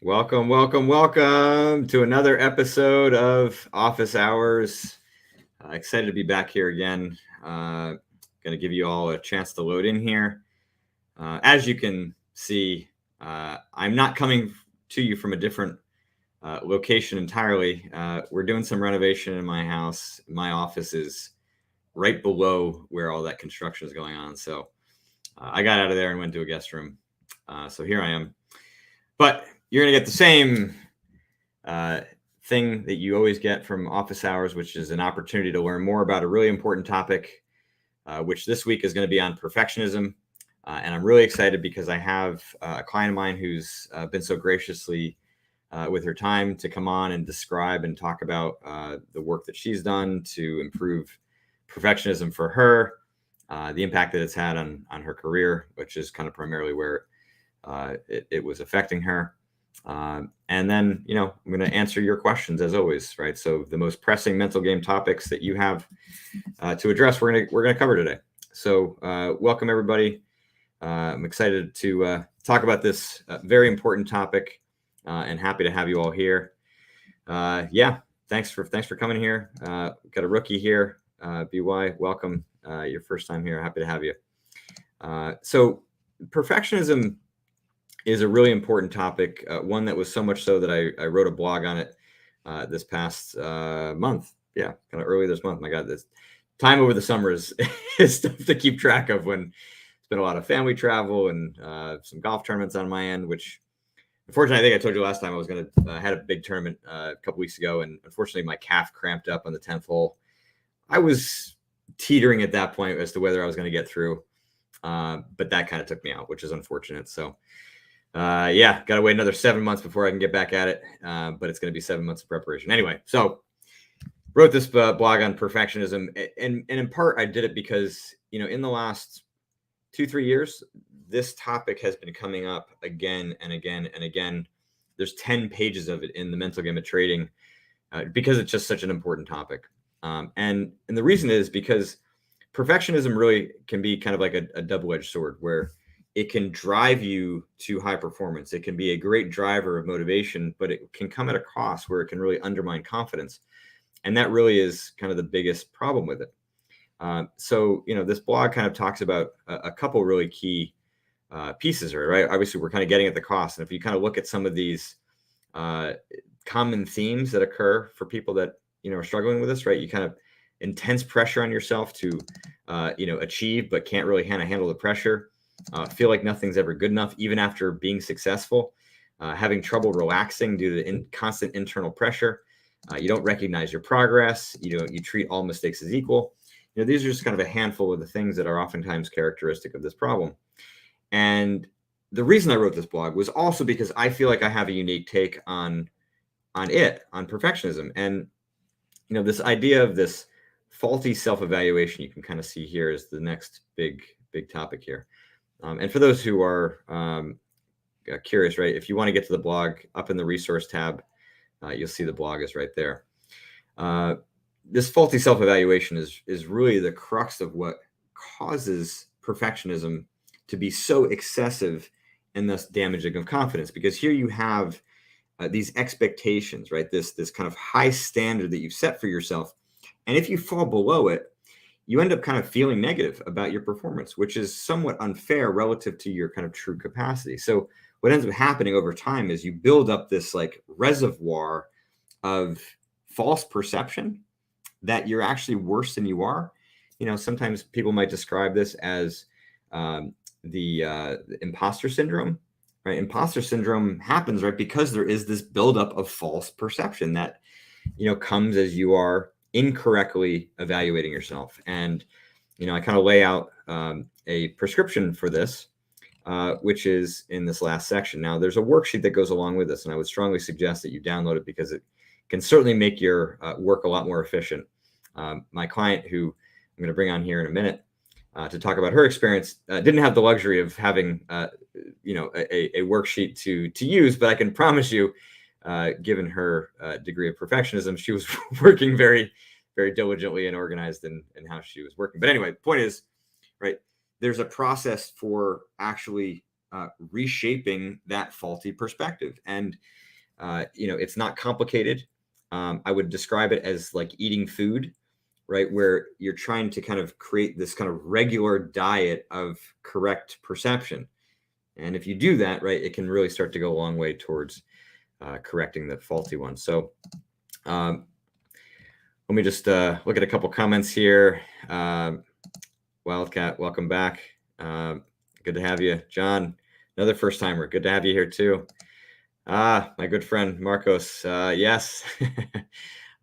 Welcome, welcome, welcome to another episode of Office Hours. Excited to be back here again. Going to give you all a chance to load in here. As you can see, I'm not coming to you from a different location entirely. We're doing some renovation in my house. My office is right below where all that construction is going on. So I got out of there and went to a guest room. So here I am. But you're going to get the same thing that you always get from Office Hours, which is an opportunity to learn more about a really important topic, which this week is going to be on perfectionism. And I'm really excited because I have a client of mine who's been so graciously with her time to come on and describe and talk about the work that she's done to improve perfectionism for her, the impact that it's had on her career, which is kind of primarily where it was affecting her. And then, I'm going to answer your questions as always, right? So the most pressing mental game topics that you have to address, we're going to cover today. So welcome everybody. I'm excited to talk about this very important topic and happy to have you all here. Thanks for coming here. Got a rookie here, BY. Welcome. Your first time here. Happy to have you. So perfectionism is a really important topic, one that was so much so that I wrote a blog on it this past month. Yeah, kind of early this month. My God, this time over the summer is tough to keep track of when it's been a lot of family travel and some golf tournaments on my end, which unfortunately, I think I told you last time I was going to had a big tournament a couple weeks ago, and unfortunately my calf cramped up on the 10th hole. I was teetering at that point as to whether I was going to get through, but that kind of took me out, which is unfortunate. So got to wait another 7 months before I can get back at it. But it's going to be 7 months of preparation. Anyway, so wrote this blog on perfectionism. And in part, I did it because, in the last 2-3 years, this topic has been coming up again and again and again. There's 10 pages of it in the mental game of trading because it's just such an important topic. And the reason is because perfectionism really can be kind of like a double-edged sword where it can drive you to high performance. It can be a great driver of motivation, but it can come at a cost where it can really undermine confidence. And that really is kind of the biggest problem with it. So this blog kind of talks about a couple really key pieces, right? Obviously, we're kind of getting at the cost. And if you kind of look at some of these common themes that occur for people that, are struggling with this, right? You kind of intense pressure on yourself to, achieve, but can't really handle the pressure. Feel like nothing's ever good enough, even after being successful, having trouble relaxing due to constant internal pressure. You don't recognize your progress. You treat all mistakes as equal. These are just kind of a handful of the things that are oftentimes characteristic of this problem. And the reason I wrote this blog was also because I feel like I have a unique take on perfectionism. And, this idea of this faulty self-evaluation, you can kind of see here is the next big topic here. And for those who are curious, right, if you want to get to the blog, up in the resource tab, you'll see the blog is right there. This faulty self-evaluation is really the crux of what causes perfectionism to be so excessive and thus damaging of confidence. Because here you have these expectations, right, this kind of high standard that you've set for yourself. And if you fall below it, you end up kind of feeling negative about your performance, which is somewhat unfair relative to your kind of true capacity. So what ends up happening over time is you build up this like reservoir of false perception that you're actually worse than you are. Sometimes people might describe this as the imposter syndrome, right? Imposter syndrome happens, right, because there is this buildup of false perception that, comes as you are incorrectly evaluating yourself. And, I kind of lay out a prescription for this, which is in this last section. Now, there's a worksheet that goes along with this, and I would strongly suggest that you download it because it can certainly make your work a lot more efficient. My client, who I'm going to bring on here in a minute to talk about her experience, didn't have the luxury of having, a worksheet to use, but I can promise you, given her degree of perfectionism, she was working very, very diligently and organized in how she was working. But anyway, the point is, right, there's a process for actually reshaping that faulty perspective. And, it's not complicated. I would describe it as like eating food, right? Where you're trying to kind of create this kind of regular diet of correct perception. And if you do that, right, it can really start to go a long way towards correcting the faulty one. So let me just look at a couple comments here. Wildcat, welcome back. Good to have you. John, another first timer. Good to have you here too. My good friend Marcos. Yes,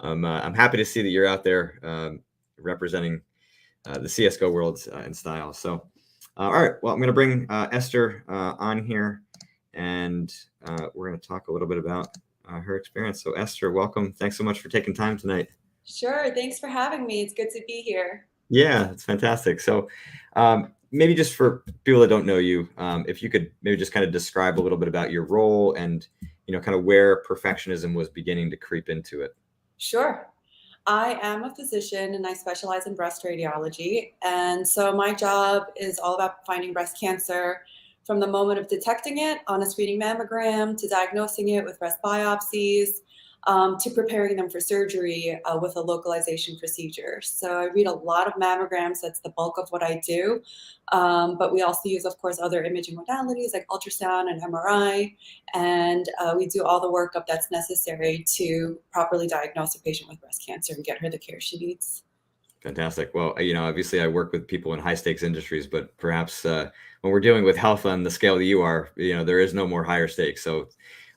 I'm happy to see that you're out there representing the CSGO world in style. So, all right. Well, I'm going to bring Esther on here, and we're going to talk a little bit about her experience. So, Esther, welcome. Thanks so much for taking time tonight. Sure. Thanks for having me. It's good to be here. Yeah, it's fantastic. So, maybe just for people that don't know you, if you could maybe just kind of describe a little bit about your role and, kind of where perfectionism was beginning to creep into it. Sure. I am a physician and I specialize in breast radiology. And so my job is all about finding breast cancer from the moment of detecting it on a screening mammogram to diagnosing it with breast biopsies, to preparing them for surgery with a localization procedure. So I read a lot of mammograms. That's the bulk of what I do. But we also use, of course, other imaging modalities like ultrasound and MRI. And we do all the workup that's necessary to properly diagnose a patient with breast cancer and get her the care she needs. Fantastic. Well, obviously I work with people in high stakes industries, but perhaps when we're dealing with health on the scale that you are, there is no more higher stakes. So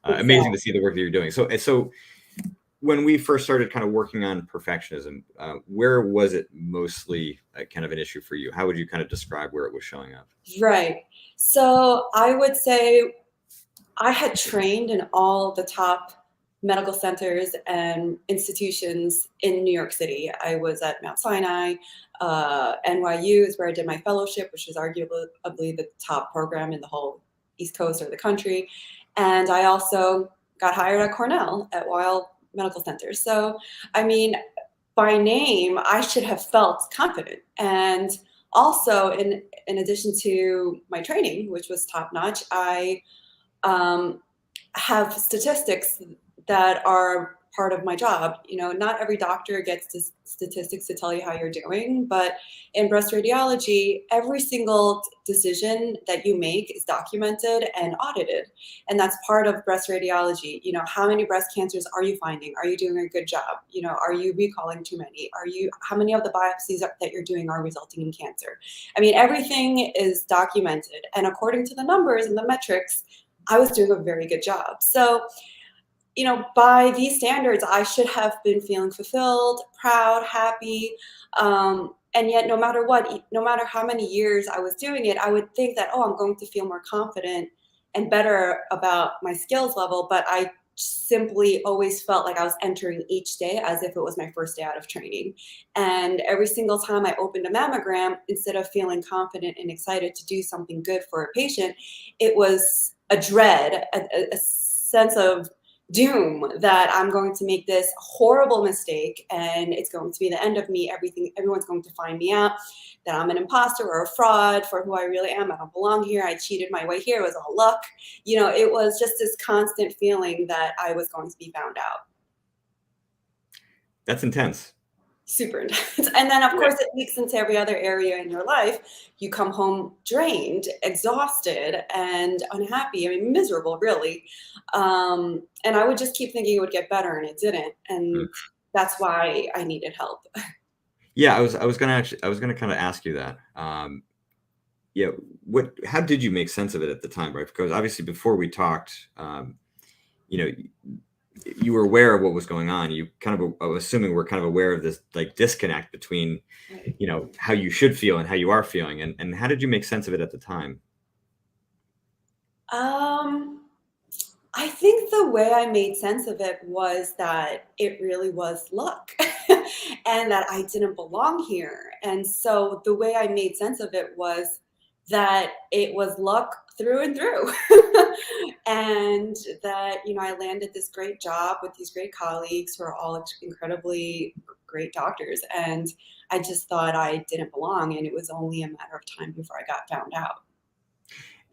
amazing to see the work that you're doing. So when we first started kind of working on perfectionism, where was it mostly kind of an issue for you? How would you kind of describe where it was showing up? Right. So I would say I had trained in all the top medical centers and institutions in New York City. I was at Mount Sinai, NYU is where I did my fellowship, which is arguably the top program in the whole East Coast or the country. And I also got hired at Cornell at Weill Medical Center. So, I mean, by name, I should have felt confident. And also, in addition to my training, which was top notch, I have statistics that are part of my job. Not every doctor gets statistics to tell you how you're doing, but in breast radiology, every single decision that you make is documented and audited. And that's part of breast radiology. How many breast cancers are you finding? Are you doing a good job? Are you recalling too many? How many of the biopsies that you're doing are resulting in cancer? I mean, everything is documented. And according to the numbers and the metrics, I was doing a very good job. So, by these standards, I should have been feeling fulfilled, proud, happy. And yet, no matter what, no matter how many years I was doing it, I would think that, I'm going to feel more confident and better about my skills level. But I simply always felt like I was entering each day as if it was my first day out of training. And every single time I opened a mammogram, instead of feeling confident and excited to do something good for a patient, it was a dread, a sense of doom that I'm going to make this horrible mistake and it's going to be the end of me. Everyone's going to find me out, that I'm an imposter or a fraud for who I really am. I don't belong here. I cheated my way here. It was all luck. It was just this constant feeling that I was going to be found out. That's intense. Super intense. And then, of course, it leaks into every other area in your life. You come home drained, exhausted, and unhappy. I mean, miserable, really. And I would just keep thinking it would get better, and it didn't. And that's why I needed help. Yeah, I was gonna kind of ask you that. How did you make sense of it at the time, right? Because obviously, before we talked, you were aware of what was going on. You kind of, I was assuming, were kind of aware of this like disconnect between, how you should feel and how you are feeling. And how did you make sense of it at the time? I think the way I made sense of it was that it really was luck and that I didn't belong here. And so the way I made sense of it was that it was luck through and through. And that, I landed this great job with these great colleagues who are all incredibly great doctors. And I just thought I didn't belong. And it was only a matter of time before I got found out.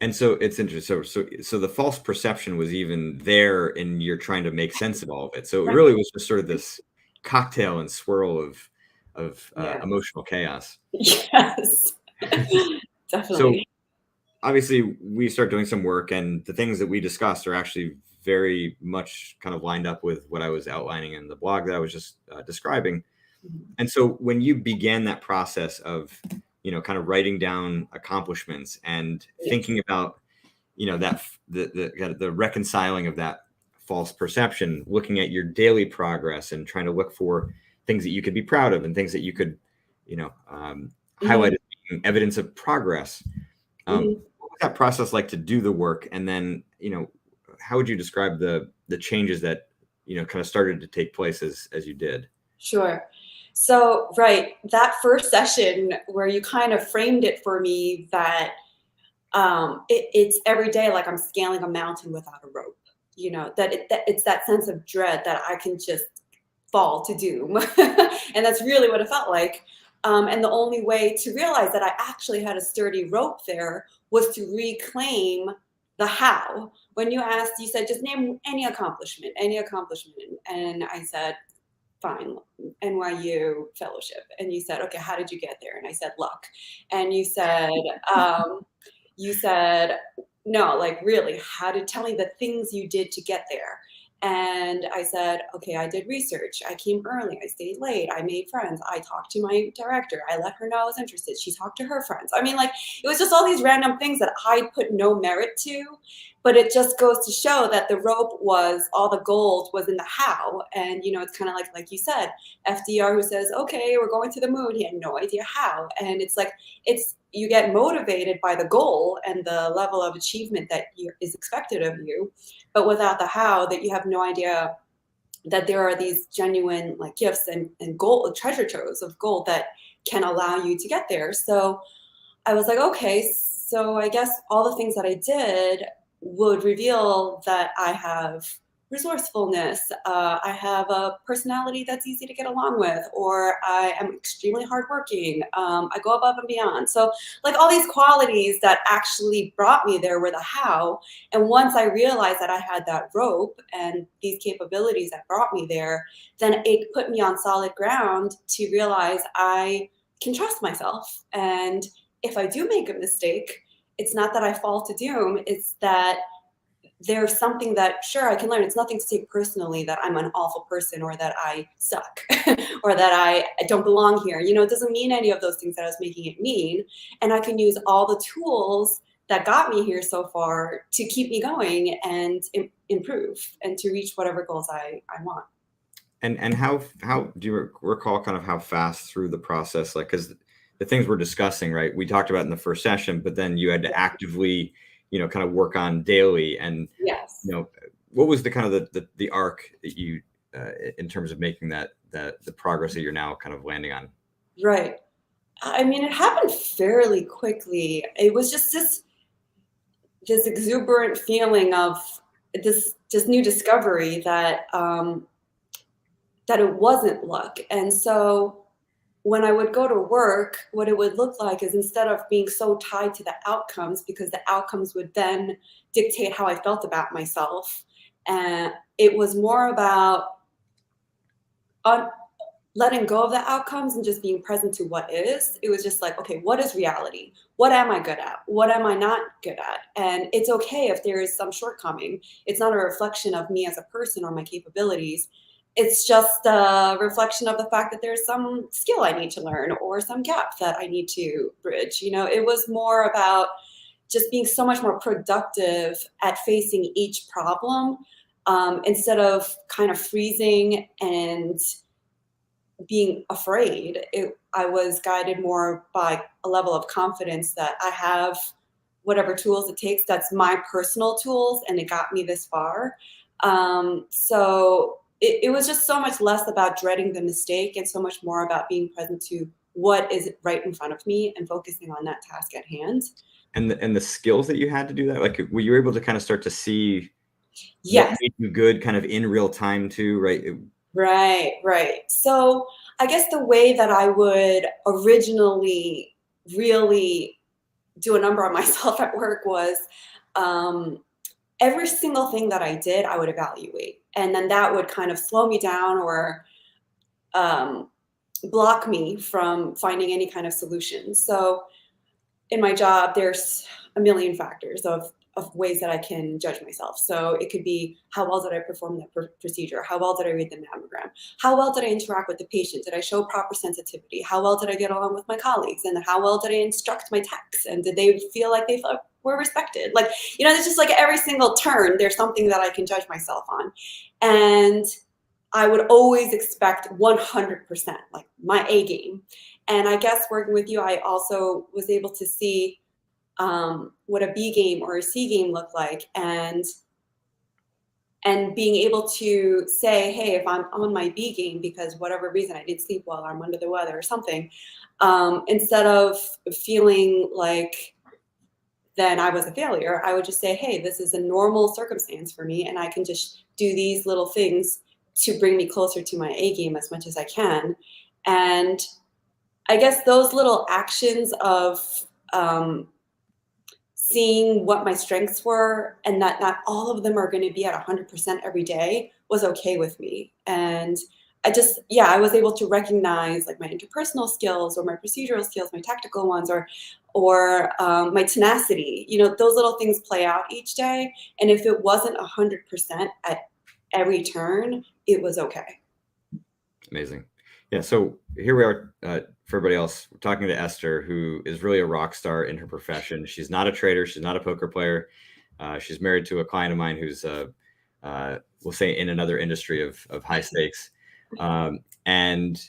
And so it's interesting. So the false perception was even there, and you're trying to make sense of all of it. So it Right. really was just sort of this cocktail and swirl of Yeah. emotional chaos. Yes. So Definitely. obviously, we start doing some work, and the things that we discussed are actually very much kind of lined up with what I was outlining in the blog that I was just describing. Mhm. And so when you began that process of, kind of writing down accomplishments and Yes. thinking about, that kind of the reconciling of that false perception, looking at your daily progress and trying to look for things that you could be proud of and things that you could, highlight Mhm. as being evidence of progress. Mhm. What was that process like to do the work? And then, how would you describe the changes that, kind of started to take place as you did? Sure. So, right, that first session where you kind of framed it for me that it's every day like I'm scaling a mountain without a rope. That it's that sense of dread that I can just fall to doom, and that's really what it felt like. And the only way to realize that I actually had a sturdy rope there was to reclaim the how. When you asked, you said just name any accomplishment, and I said fine, NYU fellowship. And you said, okay, how did you get there? And I said, luck. And um, you said, no, like really, tell me the things you did to get there. And I said, okay, I did research. I came early. I stayed late. I made friends. I talked to my director. I let her know I was interested. She talked to her friends. I mean, like, it was just all these random things that I put no merit to, but it just goes to show that the rope was all the gold was in the how. And it's kind of like you said, FDR, who says, okay, we're going to the moon, he had no idea how. And it's like you get motivated by the goal and the level of achievement that is expected of you, but without the how, that you have no idea that there are these genuine like gifts and gold treasure troves of gold that can allow you to get there. So I was like, okay, so I guess all the things that I did would reveal that I have resourcefulness, I have a personality that's easy to get along with, or I am extremely hardworking, I go above and beyond. So, like all these qualities that actually brought me there were the how. And once I realized that I had that rope and these capabilities that brought me there, then it put me on solid ground to realize I can trust myself. And if I do make a mistake, it's not that I fall to doom, it's that there's something that, sure, I can learn. It's nothing to take personally that I'm an awful person or that I suck or that I don't belong here. It doesn't mean any of those things that I was making it mean. And I can use all the tools that got me here so far to keep me going and improve and to reach whatever goals I want. And how do you recall kind of how fast through the process, like, because the things we're discussing, right, we talked about in the first session, but then you had to actively, kind of work on daily, and Yes. what was the kind of the arc that you in terms of making that the progress that you're now kind of landing on? Right. I mean, it happened fairly quickly. It was just this exuberant feeling of this new discovery that it wasn't luck. And so when I would go to work, what it would look like is, instead of being so tied to the outcomes, because the outcomes would then dictate how I felt about myself, and it was more about un- letting go of the outcomes and just being present to what is. It was just like, okay, what is reality? What am I good at? What am I not good at? And it's okay if there is some shortcoming. It's not a reflection of me as a person or my capabilities. It's just a reflection of the fact that there's some skill I need to learn or some gap that I need to bridge. It was more about just being so much more productive at facing each problem, instead of kind of freezing and being afraid. I was guided more by a level of confidence that I have whatever tools it takes. That's my personal tools, and it got me this far. So it was just so much less about dreading the mistake and so much more about being present to what is right in front of me and focusing on that task at hand. And the skills that you had to do that, like, were you able to kind of start to see what Yes. made you good kind of in real time too, right? Right, right. So I guess the way that I would originally really do a number on myself at work was every single thing that I did, I would evaluate. And then that would kind of slow me down or block me from finding any kind of solution. So in my job, there's a million factors of ways that I can judge myself. So it could be, how well did I perform that procedure? How well did I read the mammogram? How well did I interact with the patient? Did I show proper sensitivity? How well did I get along with my colleagues? And how well did I instruct my techs? And did they feel like they were respected? Like, it's just like every single turn, there's something that I can judge myself on. And I would always expect 100%, like my A game. And I guess working with you, I also was able to see what a B game or a C game look like, and being able to say, hey, if I'm on my B game because whatever reason I didn't sleep well or I'm under the weather or something, instead of feeling like then I was a failure, I would just say, hey, this is a normal circumstance for me, and I can just do these little things to bring me closer to my A game as much as I can. And I guess those little actions of seeing what my strengths were and that not all of them are going to be at 100% every day was okay with me. And I was able to recognize like my interpersonal skills or my procedural skills, my tactical ones, or my tenacity. Those little things play out each day. And if it wasn't 100% at every turn, it was okay. Amazing. Yeah. So here we are, for everybody else, we're talking to Esther, who is really a rock star in her profession. She's not a trader. She's not a poker player. She's married to a client of mine who's, we'll say, in another industry of high stakes. And,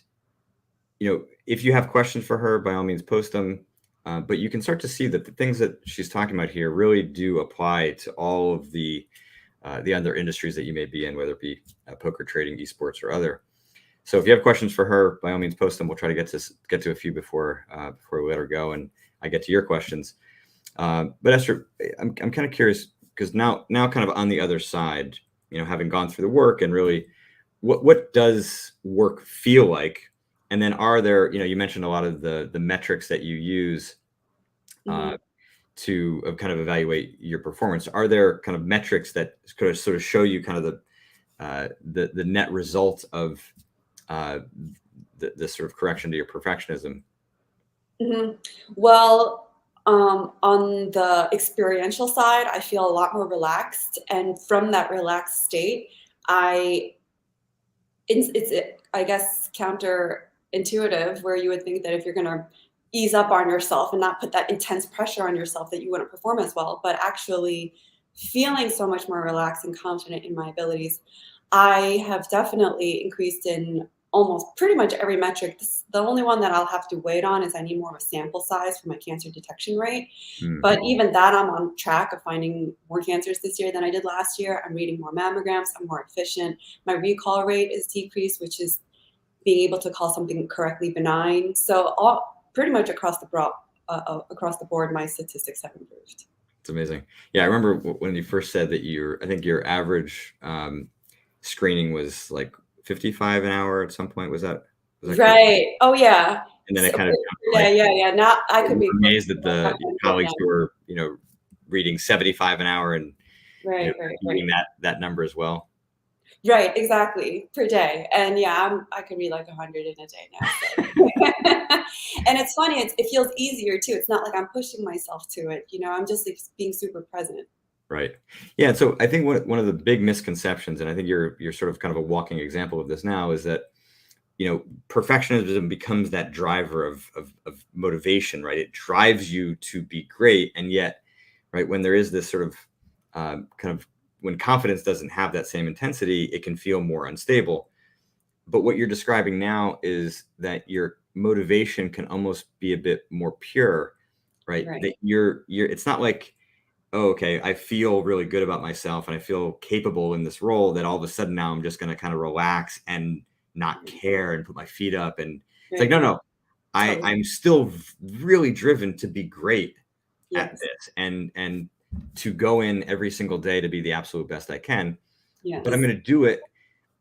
if you have questions for her, by all means, post them. But you can start to see that the things that she's talking about here really do apply to all of the other industries that you may be in, whether it be poker, trading, esports, or other. So if you have questions for her, by all means, post them. We'll try to get to a few before we let her go and I get to your questions. But Esther, I'm kind of curious, because now kind of on the other side, having gone through the work and really, what does work feel like? And then are there, you mentioned a lot of the metrics that you use to kind of evaluate your performance. Are there kind of metrics that could sort of show you kind of the net result of the sort of correction to your perfectionism? Mm-hmm. Well, on the experiential side, I feel a lot more relaxed, and from that relaxed state, it's I guess counterintuitive, where you would think that if you're going to ease up on yourself and not put that intense pressure on yourself, that you wouldn't perform as well. But actually feeling so much more relaxed and confident in my abilities, I have definitely increased in almost pretty much every metric. The only one that I'll have to wait on is I need more of a sample size for my cancer detection rate. But even that, I'm on track of finding more cancers this year than I did last year. I'm reading more mammograms. I'm more efficient. My recall rate is decreased, which is being able to call something correctly benign. So pretty much across the board, my statistics have improved. It's amazing. Yeah, I remember when you first said that I think your average screening was like 55 an hour at some point. Was that right? Correct? Oh yeah. And then it kind of yeah. Now I could be amazed that the colleagues who were reading 75 an hour and reading that number as well. Right, exactly, per day. And yeah, I can read like 100 in a day now. So. And it's funny, it feels easier too. It's not like I'm pushing myself to it. I'm just like being super present. Right. Yeah. And so I think one of the big misconceptions, and I think you're sort of kind of a walking example of this now, is that, perfectionism becomes that driver of motivation, right? It drives you to be great. And yet, right, when there is this sort of kind of, when confidence doesn't have that same intensity, it can feel more unstable. But what you're describing now is that your motivation can almost be a bit more pure, right? That it's not like, oh, okay, I feel really good about myself and I feel capable in this role, that all of a sudden now I'm just going to kind of relax and not care and put my feet up. And it's like, no, I'm still really driven to be great at this and to go in every single day to be the absolute best I can. Yes. But I'm going to do it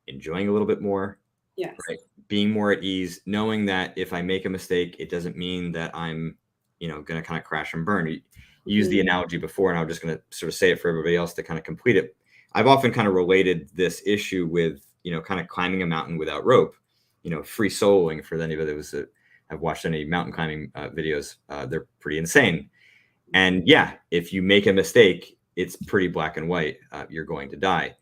enjoying a little bit more. Yes. Right? Being more at ease, knowing that if I make a mistake, it doesn't mean that I'm going to kind of crash and burn. You used the analogy before, and I'm just going to sort of say it for everybody else to kind of complete it. I've often kind of related this issue with, kind of climbing a mountain without rope, free soloing. For anybody that have watched any mountain climbing videos, they're pretty insane. And yeah, if you make a mistake, it's pretty black and white. You're going to die.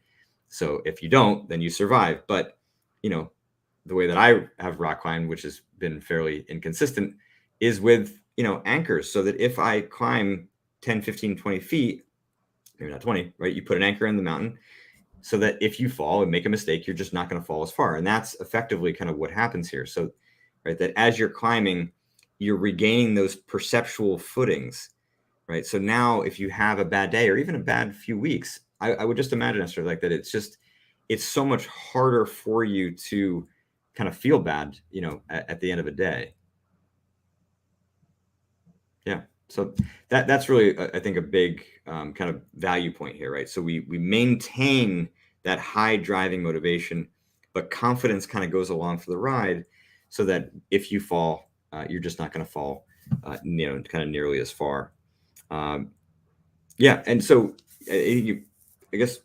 So if you don't, then you survive. But, the way that I have rock climbed, which has been fairly inconsistent, is with, anchors. So that if I climb 10, 15, 20 feet, maybe not 20, right? You put an anchor in the mountain so that if you fall and make a mistake, you're just not going to fall as far. And that's effectively kind of what happens here. So, right, that as you're climbing, you're regaining those perceptual footings, right? So now if you have a bad day or even a bad few weeks, I would just imagine, Esther, like that it's so much harder for you to kind of feel bad, at the end of a day. Yeah. So that's really, I think, a big kind of value point here, right? So we maintain that high driving motivation, but confidence kind of goes along for the ride, so that if you fall, you're just not going to fall, kind of nearly as far. Yeah. And so I guess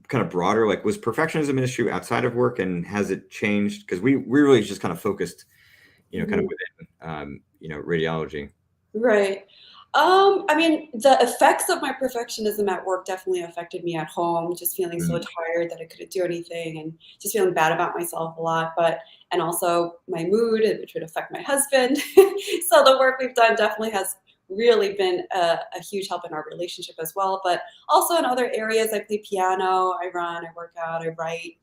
kind of broader, like, was perfectionism an issue outside of work, and has it changed? Because we really just kind of focused, kind of within, radiology. Right. I mean, the effects of my perfectionism at work definitely affected me at home, just feeling so tired that I couldn't do anything and just feeling bad about myself a lot. And also my mood, which would affect my husband. So the work we've done definitely has really been a huge help in our relationship as well. But also in other areas, I play piano, I run, I work out, I write,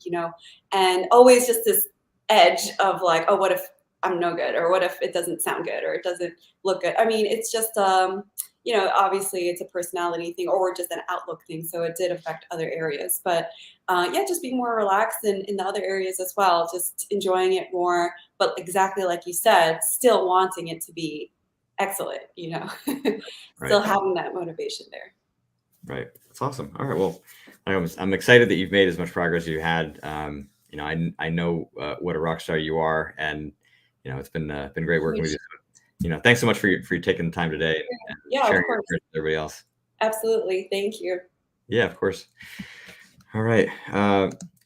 and always just this edge of like, oh, what if I'm no good, or what if it doesn't sound good, or it doesn't look good. I mean, it's just obviously it's a personality thing or just an outlook thing, so it did affect other areas. But yeah, just being more relaxed in the other areas as well, just enjoying it more, but exactly like you said, still wanting it to be excellent, still having that motivation there. Right. That's awesome. All right. Well, I'm excited that you've made as much progress as you had. I know what a rock star you are, and it's been great working with you. Thanks so much for you taking the time today and sharing of course. with everybody else. Absolutely. Thank you. Yeah, of course. All right.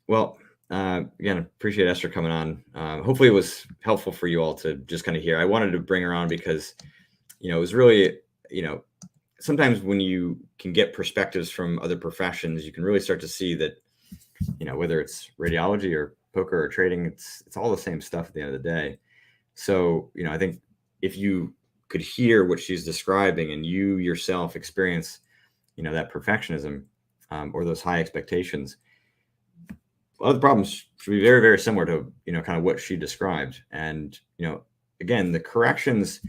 Well, again, appreciate Esther coming on. Hopefully it was helpful for you all to just kind of hear. I wanted to bring her on because, it was really, sometimes when you can get perspectives from other professions, you can really start to see that, whether it's radiology or poker or trading, it's all the same stuff at the end of the day. So, I think if you could hear what she's describing and you yourself experience, that perfectionism or those high expectations, a lot of the problems should be very, very similar to, kind of what she described. And, again, the corrections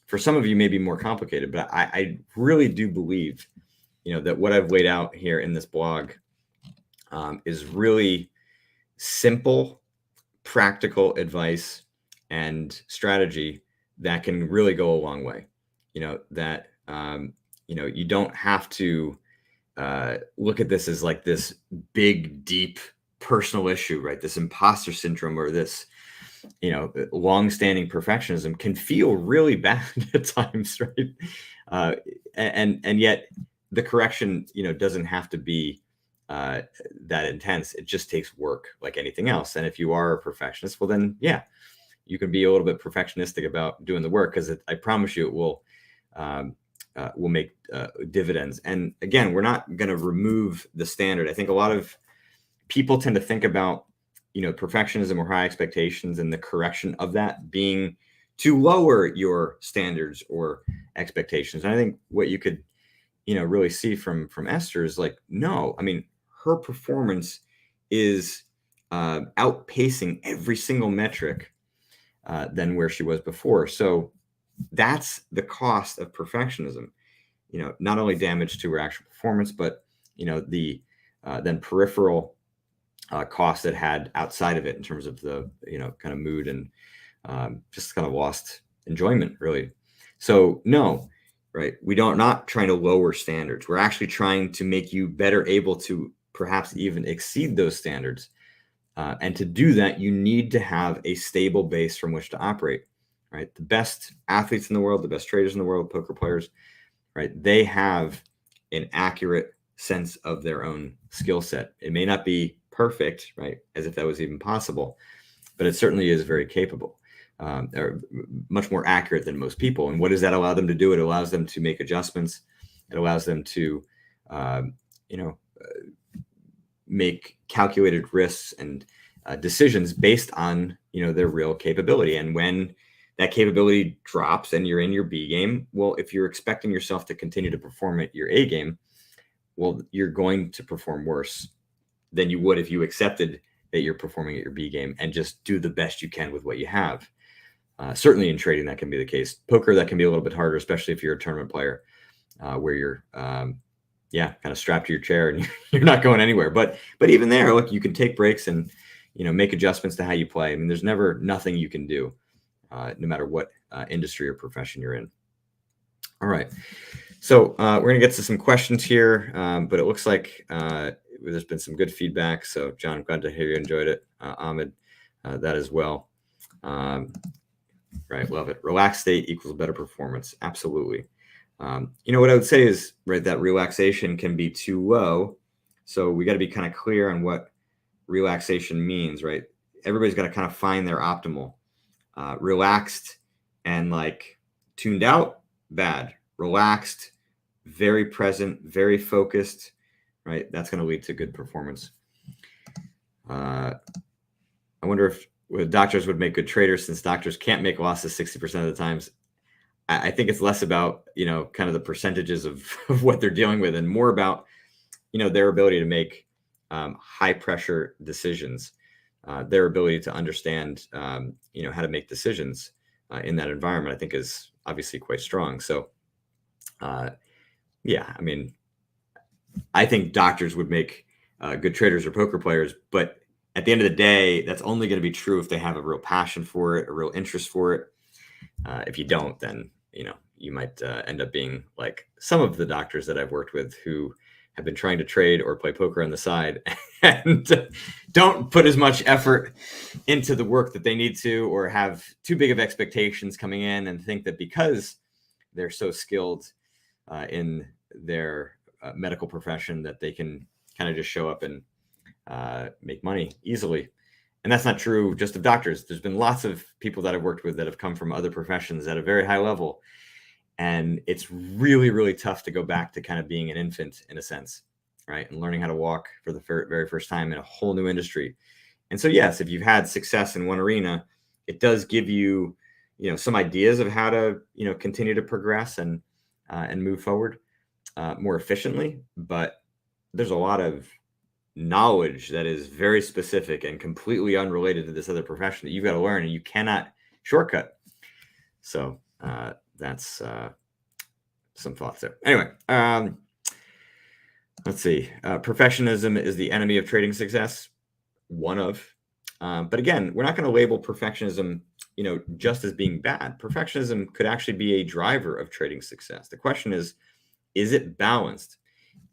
for some of you may be more complicated, but I really do believe, that what I've laid out here in this blog is really simple, practical advice and strategy that can really go a long way. That, you don't have to look at this as like this big, deep personal issue, right? This imposter syndrome or this, long-standing perfectionism can feel really bad at times, right? And yet the correction, doesn't have to be that intense. It just takes work like anything else. And if you are a perfectionist, well, then yeah, you can be a little bit perfectionistic about doing the work, because I promise you it will make dividends. And again, we're not going to remove the standard. I think a lot of people tend to think about, perfectionism or high expectations and the correction of that being to lower your standards or expectations. And I think what you could, really see from Esther is like, no, I mean, her performance is outpacing every single metric than where she was before. So that's the cost of perfectionism, not only damage to her actual performance, but, the then peripheral cost it had outside of it in terms of the, kind of mood and just kind of lost enjoyment, really. So no, right. Not trying to lower standards. We're actually trying to make you better able to perhaps even exceed those standards. And to do that, you need to have a stable base from which to operate, right? The best athletes in the world, the best traders in the world, poker players, right? They have an accurate sense of their own skill set. It may not be perfect, right? As if that was even possible, but it certainly is very capable. Or much more accurate than most people. And what does that allow them to do? It allows them to make adjustments. It allows them to, make calculated risks and decisions based on, their real capability. And when that capability drops and you're in your B game, well, if you're expecting yourself to continue to perform at your A game, well, you're going to perform worse than you would if you accepted that you're performing at your B game and just do the best you can with what you have. Certainly in trading, that can be the case. Poker, that can be a little bit harder, especially if you're a tournament player, where you're, kind of strapped to your chair and you're not going anywhere. But even there, look, you can take breaks and, make adjustments to how you play. I mean, there's never nothing you can do, no matter what industry or profession you're in. All right. So we're going to get to some questions here, but it looks like there's been some good feedback. So, John, I'm glad to hear you enjoyed it. Ahmed, that as well. Right. Love it. Relaxed state equals better performance. Absolutely. What I would say is, right, that relaxation can be too low. So we got to be kind of clear on what relaxation means, right? Everybody's got to kind of find their optimal. Relaxed and like tuned out, bad. Relaxed, very present, very focused, right? That's going to lead to good performance. I wonder if doctors would make good traders, since doctors can't make losses 60% of the times. I think it's less about, kind of the percentages of what they're dealing with, and more about, their ability to make high pressure decisions, their ability to understand, how to make decisions in that environment, I think is obviously quite strong. So, I mean, I think doctors would make good traders or poker players, but at the end of the day, that's only going to be true if they have a real passion for it, a real interest for it. If you don't, then, you might end up being like some of the doctors that I've worked with who have been trying to trade or play poker on the side and don't put as much effort into the work that they need to, or have too big of expectations coming in and think that because they're so skilled in their medical profession that they can kind of just show up and make money easily. And that's not true just of doctors. There's been lots of people that I've worked with that have come from other professions at a very high level. And it's really, really tough to go back to kind of being an infant in a sense, right? And learning how to walk for the very first time in a whole new industry. And so, yes, if you've had success in one arena, it does give you, some ideas of how to, continue to progress and move forward more efficiently. But there's a lot of knowledge that is very specific and completely unrelated to this other profession that you've got to learn, and you cannot shortcut. So that's some thoughts there. Anyway, let's see. Perfectionism is the enemy of trading success. One of. But again, we're not going to label perfectionism, just as being bad. Perfectionism could actually be a driver of trading success. The question is it balanced?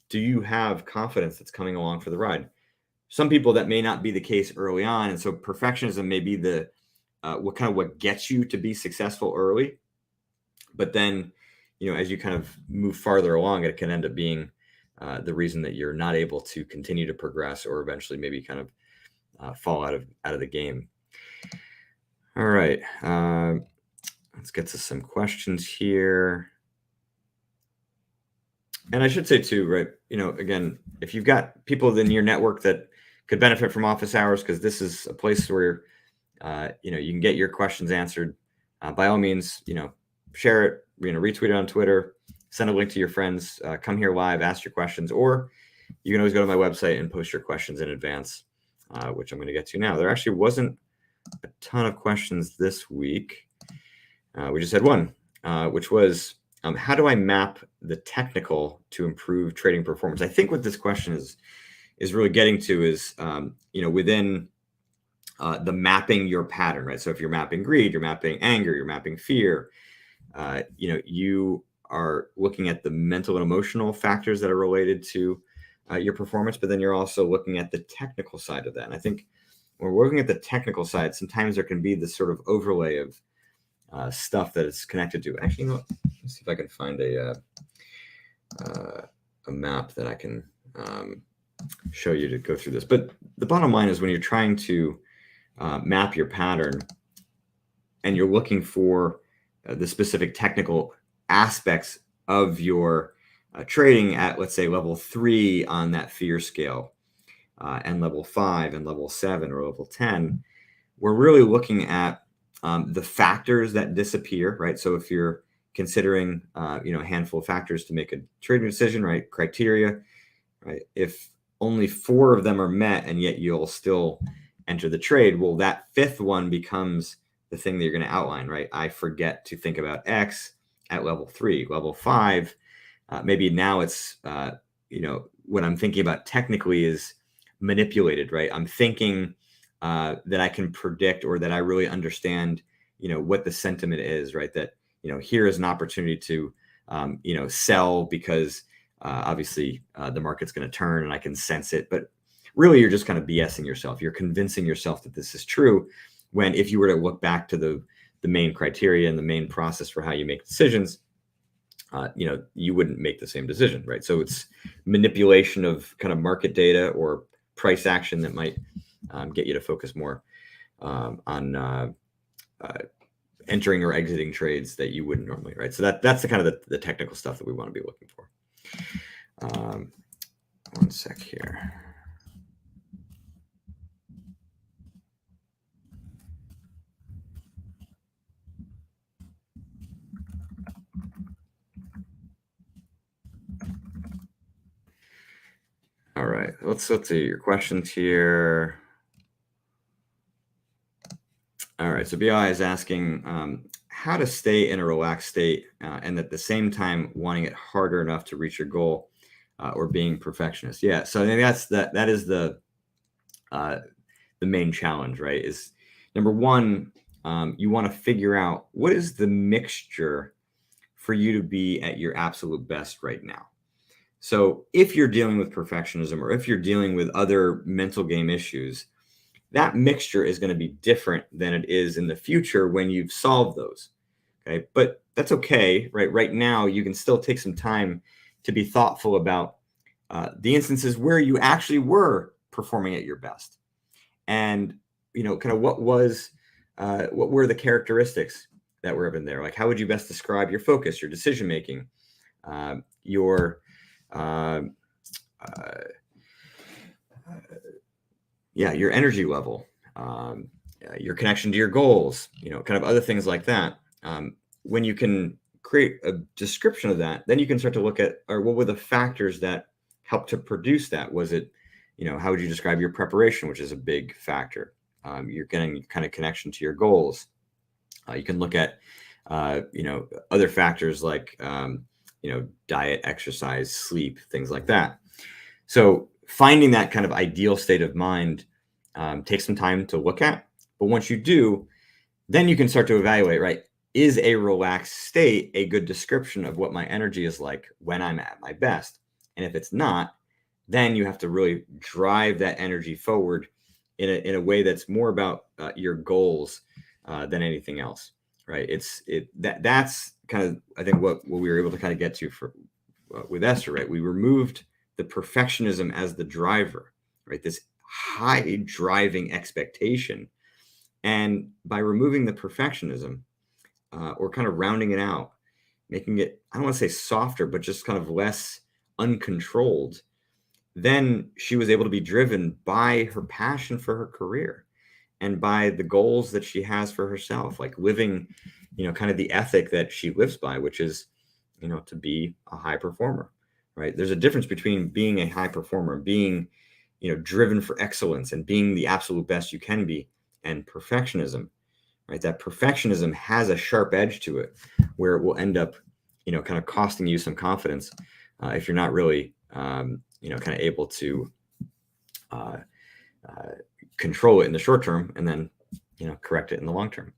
Do you have confidence that's coming along for the ride? Some people that may not be the case early on. And so perfectionism may be the what gets you to be successful early. But then, as you kind of move farther along, it can end up being the reason that you're not able to continue to progress, or eventually maybe kind of fall out of the game. All right. Let's get to some questions here. And I should say too, right, again, if you've got people in your network that could benefit from office hours, because this is a place where, you can get your questions answered, by all means, share it, retweet it on Twitter, send a link to your friends, come here live, ask your questions, or you can always go to my website and post your questions in advance, which I'm going to get to now. There actually wasn't a ton of questions this week. We just had one, which was, how do I map the technical to improve trading performance? I think what this question is really getting to is, within the mapping your pattern, right? So if you're mapping greed, you're mapping anger, you're mapping fear, you are looking at the mental and emotional factors that are related to your performance, but then you're also looking at the technical side of that. And I think when we're looking at the technical side, sometimes there can be this sort of overlay of stuff that it's connected to. Actually, you know what? Let's see if I can find a map that I can show you to go through this. But the bottom line is when you're trying to map your pattern and you're looking for the specific technical aspects of your trading at, let's say, level 3 on that fear scale, and level 5 and level 7 or level 10, we're really looking at the factors that disappear, right? So if you're considering, you know, a handful of factors to make a trading decision, right? Criteria, right? If only 4 of them are met and yet you'll still enter the trade, well, that 5th one becomes the thing that you're going to outline, right? I forget to think about X at level 3, level 5. Maybe now it's, you know, what I'm thinking about technically is manipulated, right? I'm thinking that I can predict, or that I really understand, you know, what the sentiment is, right? That, you know, here is an opportunity to, you know, sell because obviously the market's going to turn and I can sense it. But really, you're just kind of BSing yourself. You're convincing yourself that this is true, when if you were to look back to the main criteria and the main process for how you make decisions, you know, you wouldn't make the same decision, right? So it's manipulation of kind of market data or price action that might get you to focus more on entering or exiting trades that you wouldn't normally, right? So that's the kind of the technical stuff that we want to be looking for. One sec here. All right, let's see your questions here. All right, so BI is asking how to stay in a relaxed state and at the same time wanting it harder enough to reach your goal, or being perfectionist. Yeah, so I think that is the main challenge, right? Is number one, you want to figure out what is the mixture for you to be at your absolute best right now. So if you're dealing with perfectionism, or if you're dealing with other mental game issues, that mixture is going to be different than it is in the future when you've solved those. Okay. But that's okay, right? Right now, you can still take some time to be thoughtful about the instances where you actually were performing at your best. And, you know, kind of what were the characteristics that were in there? Like, how would you best describe your focus, your decision making, your your energy level, your connection to your goals, you know, kind of other things like that. When you can create a description of that, then you can start to look at, or what were the factors that helped to produce that? Was it, you know, how would you describe your preparation, which is a big factor? You're getting kind of connection to your goals. You can look at, you know, other factors like, you know, diet, exercise, sleep, things like that. So finding that kind of ideal state of mind takes some time to look at. But once you do, then you can start to evaluate, right? Is a relaxed state a good description of what my energy is like when I'm at my best? And if it's not, then you have to really drive that energy forward in a way that's more about your goals than anything else, right? That's kind of, I think, what we were able to kind of get to with Esther, right? We removed the perfectionism as the driver, right? This high driving expectation. And by removing the perfectionism, or kind of rounding it out, making it, I don't want to say softer, but just kind of less uncontrolled, then she was able to be driven by her passion for her career and by the goals that she has for herself, like living, you know, kind of the ethic that she lives by, which is, you know, to be a high performer, right? There's a difference between being a high performer, being, you know, driven for excellence and being the absolute best you can be, and perfectionism, right? That perfectionism has a sharp edge to it where it will end up, you know, kind of costing you some confidence if you're not really, you know, kind of able to control it in the short term and then, you know, correct it in the long term.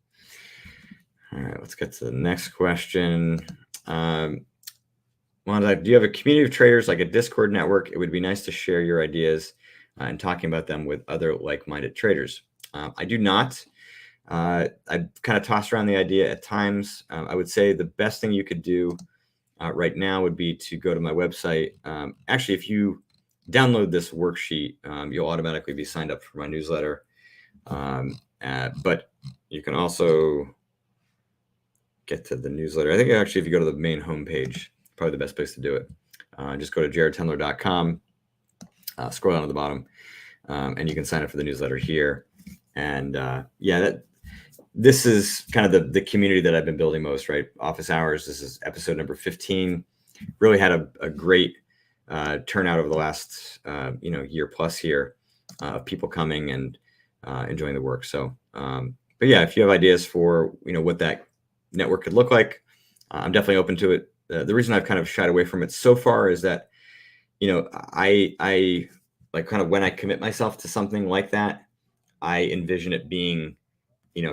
All right, let's get to the next question. Do you have a community of traders, like a Discord network? It would be nice to share your ideas and talking about them with other like-minded traders. I do not. I've kind of tossed around the idea at times. I would say the best thing you could do right now would be to go to my website. Actually, if you download this worksheet, you'll automatically be signed up for my newsletter. But you can also get to the newsletter. I think actually if you go to the main homepage, probably the best place to do it. Just go to jaredtendler.com, scroll down to the bottom, and you can sign up for the newsletter here. And this is kind of the community that I've been building most, right? Office Hours. This is episode number 15. Really had a great turnout over the last year plus here of people coming and enjoying the work. So, but yeah, if you have ideas for what that network could look like, I'm definitely open to it. The reason I've kind of shied away from it so far is that I like kind of when I commit myself to something like that, I envision it being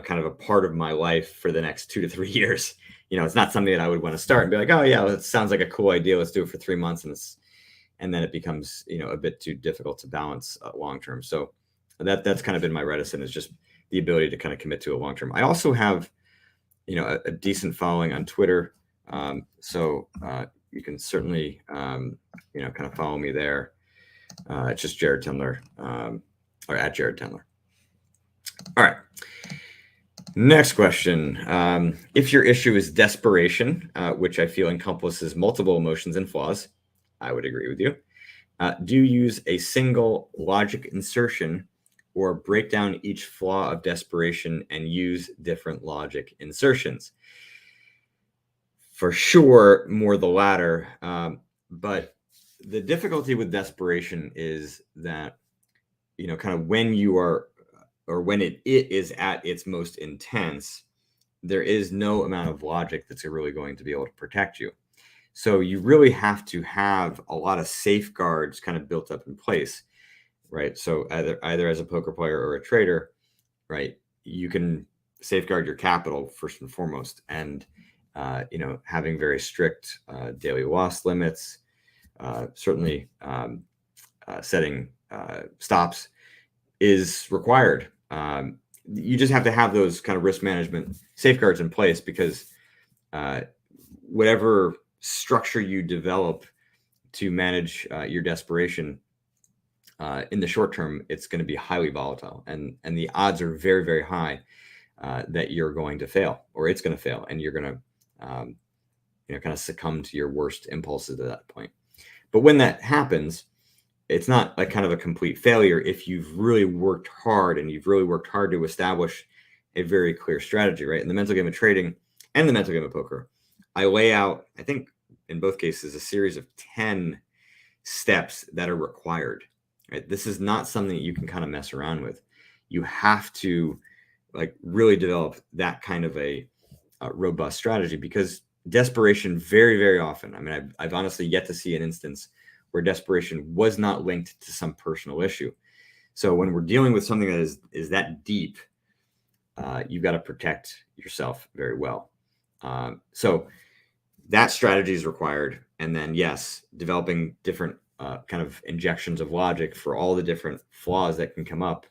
kind of a part of my life for the next 2 to 3 years. It's not something that I would want to start and be like, oh yeah, well, it sounds like a cool idea. Let's do it for 3 months. And then it becomes, a bit too difficult to balance long-term. So that's kind of been my reticence, is just the ability to kind of commit to a long-term. I also have, a decent following on Twitter. So you can certainly, kind of follow me there. It's just Jared Tendler, or at Jared Tendler. All right. Next question. If your issue is desperation, which I feel encompasses multiple emotions and flaws, I would agree with you. Do you use a single logic insertion or break down each flaw of desperation and use different logic insertions? For sure, more the latter. But the difficulty with desperation is that, kind of when you are, or when it is at its most intense, there is no amount of logic that's really going to be able to protect you. So you really have to have a lot of safeguards kind of built up in place, right? So either as a poker player or a trader, right, you can safeguard your capital first and foremost, and having very strict daily loss limits, certainly setting stops is required. You just have to have those kind of risk management safeguards in place, because whatever structure you develop to manage your desperation in the short term, it's going to be highly volatile, and the odds are very, very high that you're going to fail, or it's going to fail, and you're going to kind of succumb to your worst impulses at that point. But when that happens, it's not like kind of a complete failure if you've really worked hard, and you've really worked hard to establish a very clear strategy, right? In the mental game of trading and the mental game of poker, I lay out, I think in both cases, a series of 10 steps that are required, right? This is not something that you can kind of mess around with. You have to really develop that kind of a robust strategy, because desperation very, very often, I mean, I've honestly yet to see an instance where desperation was not linked to some personal issue. So when we're dealing with something that is that deep, you've got to protect yourself very well. So that strategy is required. And then, yes, developing different kind of injections of logic for all the different flaws that can come up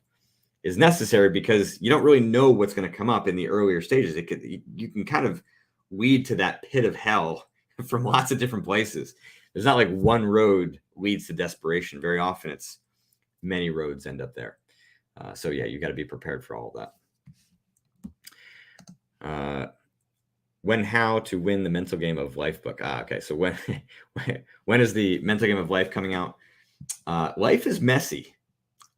is necessary, because you don't really know what's going to come up in the earlier stages. You can kind of lead to that pit of hell from lots of different places. There's not like one road leads to desperation. Very often it's many roads end up there. So yeah, you got to be prepared for all of that. How to win the mental game of life book. Okay. So when is the mental game of life coming out? Life is messy.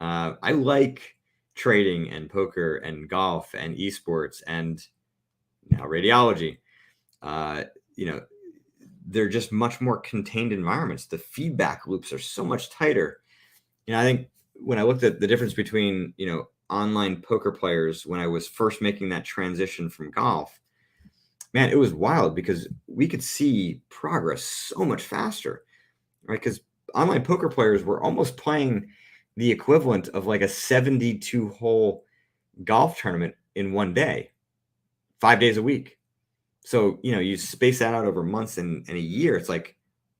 I like trading and poker and golf and esports and now radiology. They're just much more contained environments. The feedback loops are so much tighter. I think when I looked at the difference between, online poker players when I was first making that transition from golf, man, it was wild, because we could see progress so much faster, right? Because online poker players were almost playing the equivalent of like a 72-hole golf tournament in one day, 5 days a week. So, you space that out over months and a year. It's like,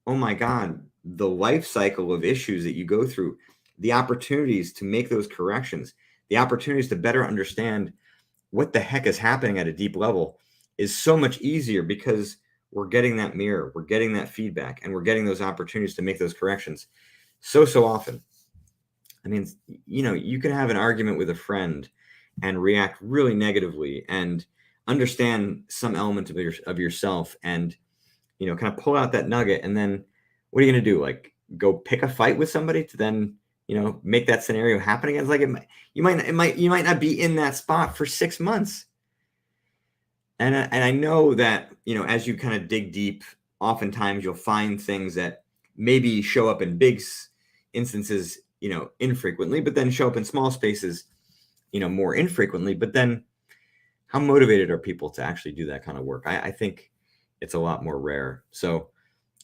oh my God, the life cycle of issues that you go through, the opportunities to make those corrections, the opportunities to better understand what the heck is happening at a deep level is so much easier because we're getting that mirror, we're getting that feedback, and we're getting those opportunities to make those corrections so often. I mean, you can have an argument with a friend and react really negatively and understand some element of yourself and, kind of pull out that nugget. And then what are you going to do? Like go pick a fight with somebody to then, make that scenario happen again? It's like you might not be in that spot for 6 months. And I know that, as you kind of dig deep, oftentimes you'll find things that maybe show up in big instances, infrequently, but then show up in small spaces, more infrequently. But then how motivated are people to actually do that kind of work? I think it's a lot more rare. So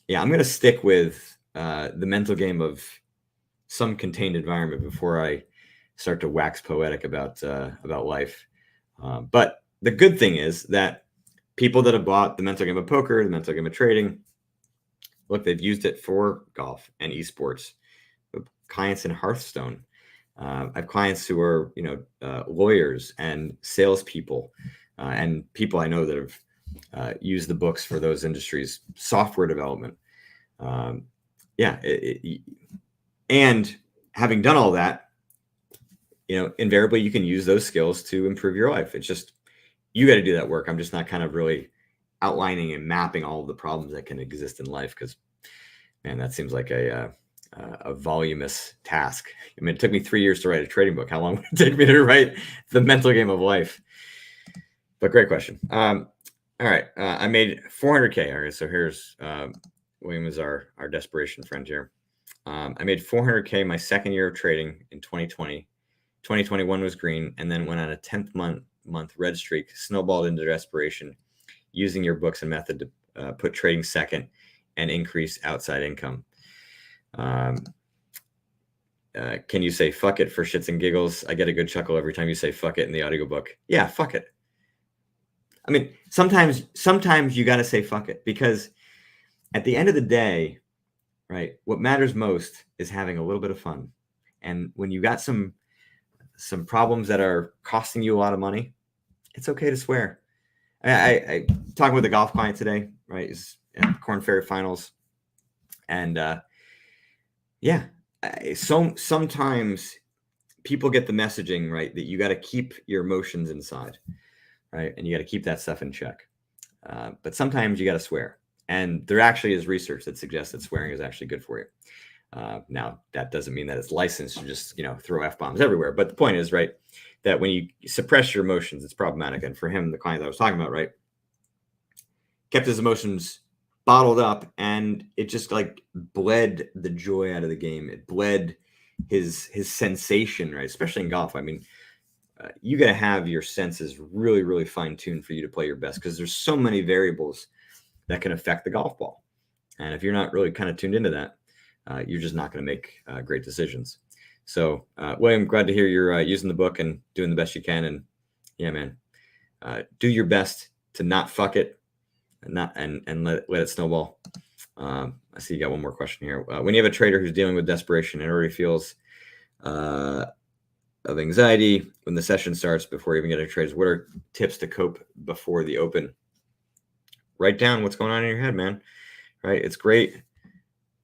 yeah, I'm going to stick with the mental game of some contained environment before I start to wax poetic about life. But the good thing is that people that have bought the mental game of poker, the mental game of trading, look, they've used it for golf and esports. Clients in Hearthstone. I have clients who are, lawyers and salespeople, and people I know that have used the books for those industries, software development. And having done all that, invariably you can use those skills to improve your life. It's just, you got to do that work. I'm just not kind of really outlining and mapping all of the problems that can exist in life because, man, that seems like a voluminous task. I mean, it took me 3 years to write a trading book. How long would it take me to write the mental game of life? But great question. All right. I made 400K. All right. So here's William is our desperation friend here. I made 400K my second year of trading in 2020. 2021 was green, and then went on a 10th month red streak, snowballed into desperation, using your books and method to put trading second and increase outside income. Can you say fuck it for shits and giggles? I get a good chuckle every time you say fuck it in the audiobook. Yeah, fuck it. I mean, sometimes you got to say fuck it, because at the end of the day, right, what matters most is having a little bit of fun. And when you got some problems that are costing you a lot of money, it's okay to swear. I talking with a golf client today, right? He's at Corn Ferry Finals. And sometimes people get the messaging, right, that you got to keep your emotions inside, right? And you got to keep that stuff in check. But sometimes you got to swear. And there actually is research that suggests that swearing is actually good for you. Now, that doesn't mean that it's licensed to just, throw F-bombs everywhere. But the point is, right, that when you suppress your emotions, it's problematic. And for him, the client that I was talking about, right, kept his emotions bottled up, and it just like bled the joy out of the game. It bled his sensation, right? Especially in golf. I mean, you got to have your senses really, really fine-tuned for you to play your best, because there's so many variables that can affect the golf ball. And if you're not really kind of tuned into that, you're just not going to make great decisions. So, William, glad to hear you're using the book and doing the best you can. And yeah, man, do your best to not fuck it and let it snowball. I see you got one more question here. When you have a trader who's dealing with desperation and already feels of anxiety when the session starts before even getting trades, what are tips to cope before the open? Write down what's going on in your head, man. Right? It's great,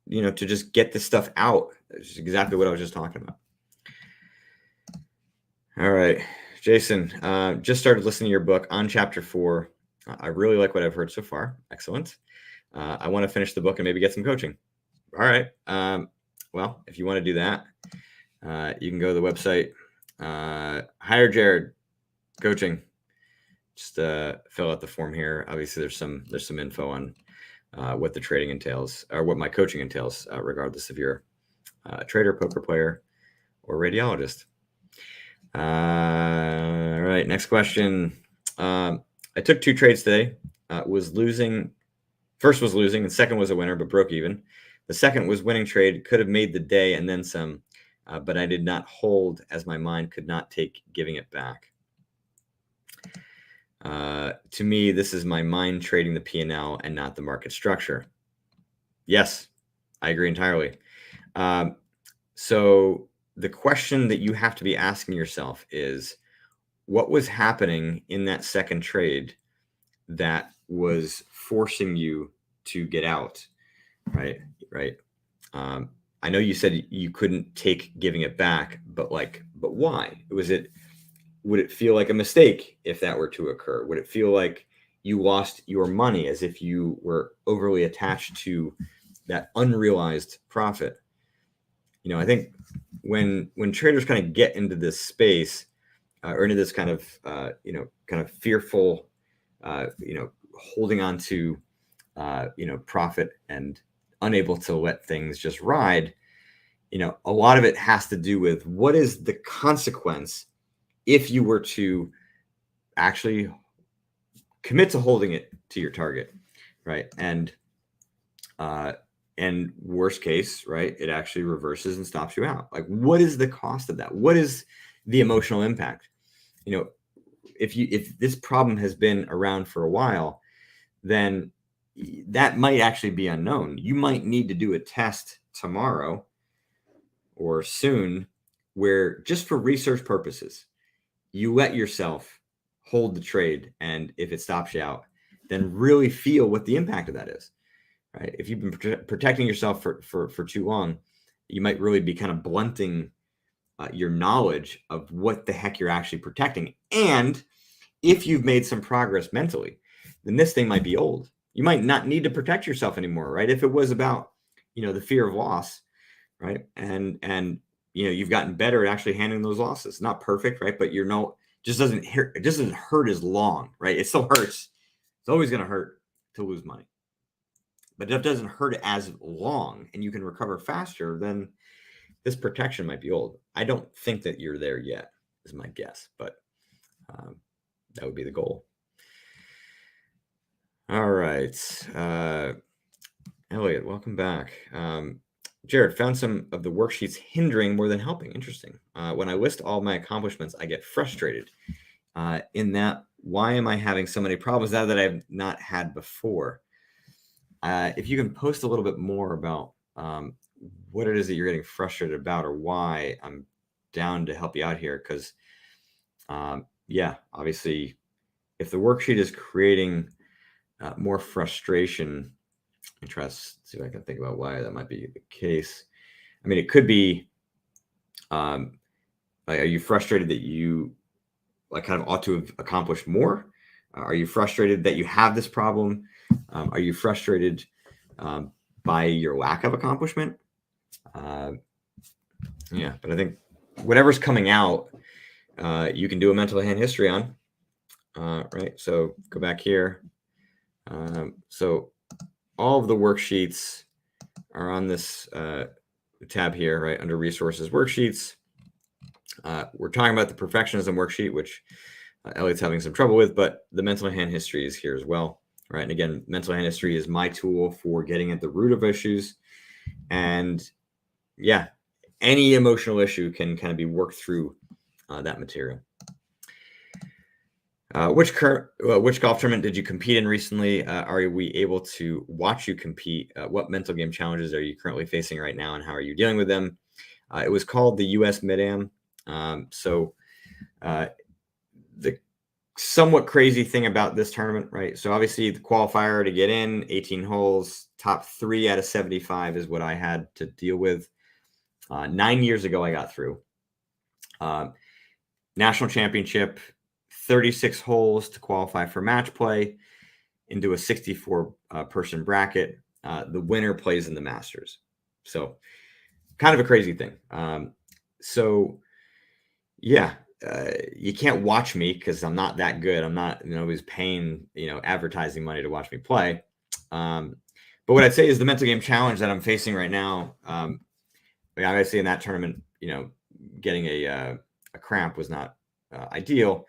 to just get this stuff out. It's exactly what I was just talking about. All right, Jason, just started listening to your book on chapter 4. I really like what I've heard so far. Excellent. I want to finish the book and maybe get some coaching. All right. Well, if you want to do that, you can go to the website, hire Jared coaching. Just fill out the form here. Obviously, there's some info on what the trading entails, or what my coaching entails, regardless if you're a trader, poker player, or radiologist. All right, next question. I took 2 trades today. First was losing, and second was a winner, but broke even. The second was winning trade, could have made the day and then some, but I did not hold, as my mind could not take giving it back. To me, this is my mind trading the P&L and not the market structure. Yes, I agree entirely. So the question that you have to be asking yourself is, what was happening in that second trade that was forcing you to get out, right? I know you said you couldn't take giving it back, but why? Would it feel like a mistake if that were to occur? Would it feel like you lost your money, as if you were overly attached to that unrealized profit? I think when traders kind of get into this space, or into this kind of fearful, holding on to profit and unable to let things just ride, a lot of it has to do with what is the consequence if you were to actually commit to holding it to your target, right? And worst case, right, it actually reverses and stops you out. Like, what is the cost of that? What is the emotional impact? If this problem has been around for a while, then that might actually be unknown. You might need to do a test tomorrow or soon where, just for research purposes, you let yourself hold the trade, and if it stops you out, then really feel what the impact of that is, right? If you've been protecting yourself for too long, you might really be kind of blunting your knowledge of what the heck you're actually protecting. And if you've made some progress mentally, then this thing might be old. You might not need to protect yourself anymore, right? If it was about, the fear of loss, right? And you've gotten better at actually handling those losses. Not perfect, right? But it just doesn't hurt as long, right? It still hurts. It's always going to hurt to lose money, but if it doesn't hurt as long and you can recover faster, then this protection might be old. I don't think that you're there yet, is my guess, but that would be the goal. All right. Elliot, welcome back. Jared, found some of the worksheets hindering more than helping. Interesting. When I list all my accomplishments, I get frustrated. In that, why am I having so many problems now that I've not had before? If you can post a little bit more about what it is that you're getting frustrated about, or why, I'm down to help you out here. Because, obviously, if the worksheet is creating more frustration, I try to see if I can think about why that might be the case. I mean, it could be, are you frustrated that you kind of ought to have accomplished more? Are you frustrated that you have this problem? Are you frustrated by your lack of accomplishment? But I think whatever's coming out, you can do a mental hand history on, right? So go back here. So all of the worksheets are on this tab here, right, under resources worksheets. We're talking about the perfectionism worksheet, which Elliot's having some trouble with, but the mental hand history is here as well, right? And again, mental hand history is my tool for getting at the root of issues. And any emotional issue can kind of be worked through that material. Which golf tournament did you compete in recently? Are we able to watch you compete? What mental game challenges are you currently facing right now, and how are you dealing with them? It was called the US Mid-Am. The somewhat crazy thing about this tournament, right? So obviously the qualifier to get in, 18 holes, top 3 out of 75 is what I had to deal with. 9 years ago, I got through. National championship, 36 holes to qualify for match play into a 64 person bracket. The winner plays in the Masters. So kind of a crazy thing. You can't watch me because I'm not that good. I'm not, nobody's paying, advertising money to watch me play. But what I'd say is the mental game challenge that I'm facing right now, obviously in that tournament, getting a cramp was not ideal.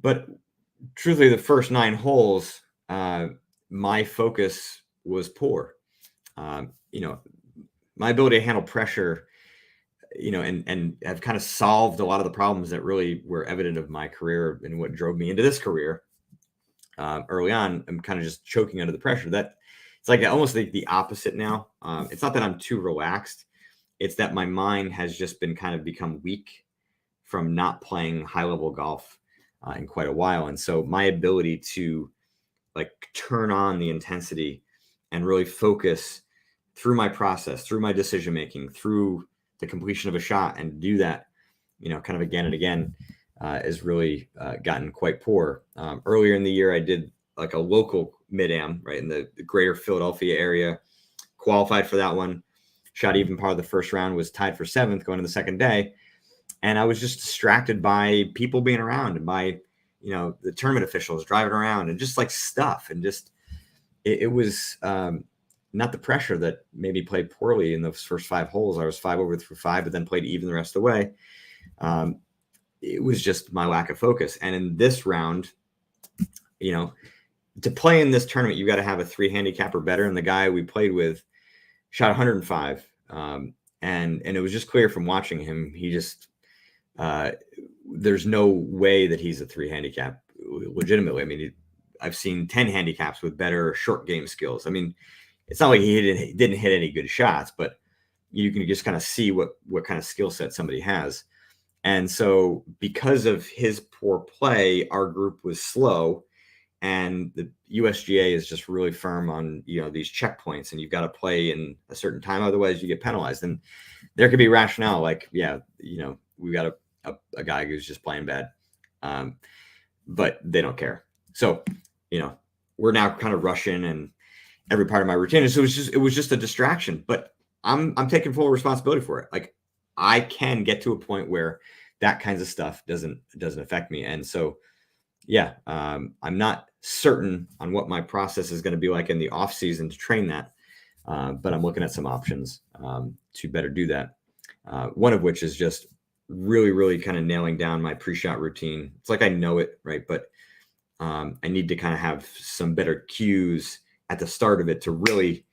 But truthfully, the first 9 holes, my focus was poor. My ability to handle pressure, and have kind of solved a lot of the problems that really were evident of my career and what drove me into this career. Early on, I'm kind of just choking under the pressure. That it's like almost like the opposite now. It's not that I'm too relaxed. It's that my mind has just been kind of become weak from not playing high level golf in quite a while. And so my ability to like turn on the intensity and really focus through my process, through my decision making, through the completion of a shot, and do that, kind of again and again, is really gotten quite poor. Earlier in the year, I did like a local mid-am, right, in the greater Philadelphia area, qualified for that one, shot even par of the first round, was tied for 7th going to the second day. And I was just distracted by people being around and by, the tournament officials driving around and just like stuff. And just, it was not the pressure that maybe played poorly in those first 5 holes. I was 5 over through 5, but then played even the rest of the way. It was just my lack of focus. And in this round, to play in this tournament, you got to have a 3 handicap or better. And the guy we played with shot 105. And it was just clear from watching him, he just, there's no way that he's a 3 handicap legitimately. I mean, I've seen 10 handicaps with better short game skills. I mean, it's not like he didn't hit any good shots, but you can just kind of see what kind of skill set somebody has. And so because of his poor play, our group was slow, and the USGA is just really firm on, these checkpoints, and you've got to play in a certain time. Otherwise you get penalized. And there could be rationale like, we got a guy who's just playing bad. But they don't care. So, we're now kind of rushing and every part of my routine. And so it was just a distraction, but I'm taking full responsibility for it. Like, I can get to a point where that kinds of stuff doesn't affect me. And so, I'm not certain on what my process is going to be like in the off season to train that. But I'm looking at some options to better do that. One of which is just really, really kind of nailing down my pre-shot routine. It's like I know it, right? But I need to kind of have some better cues at the start of it to really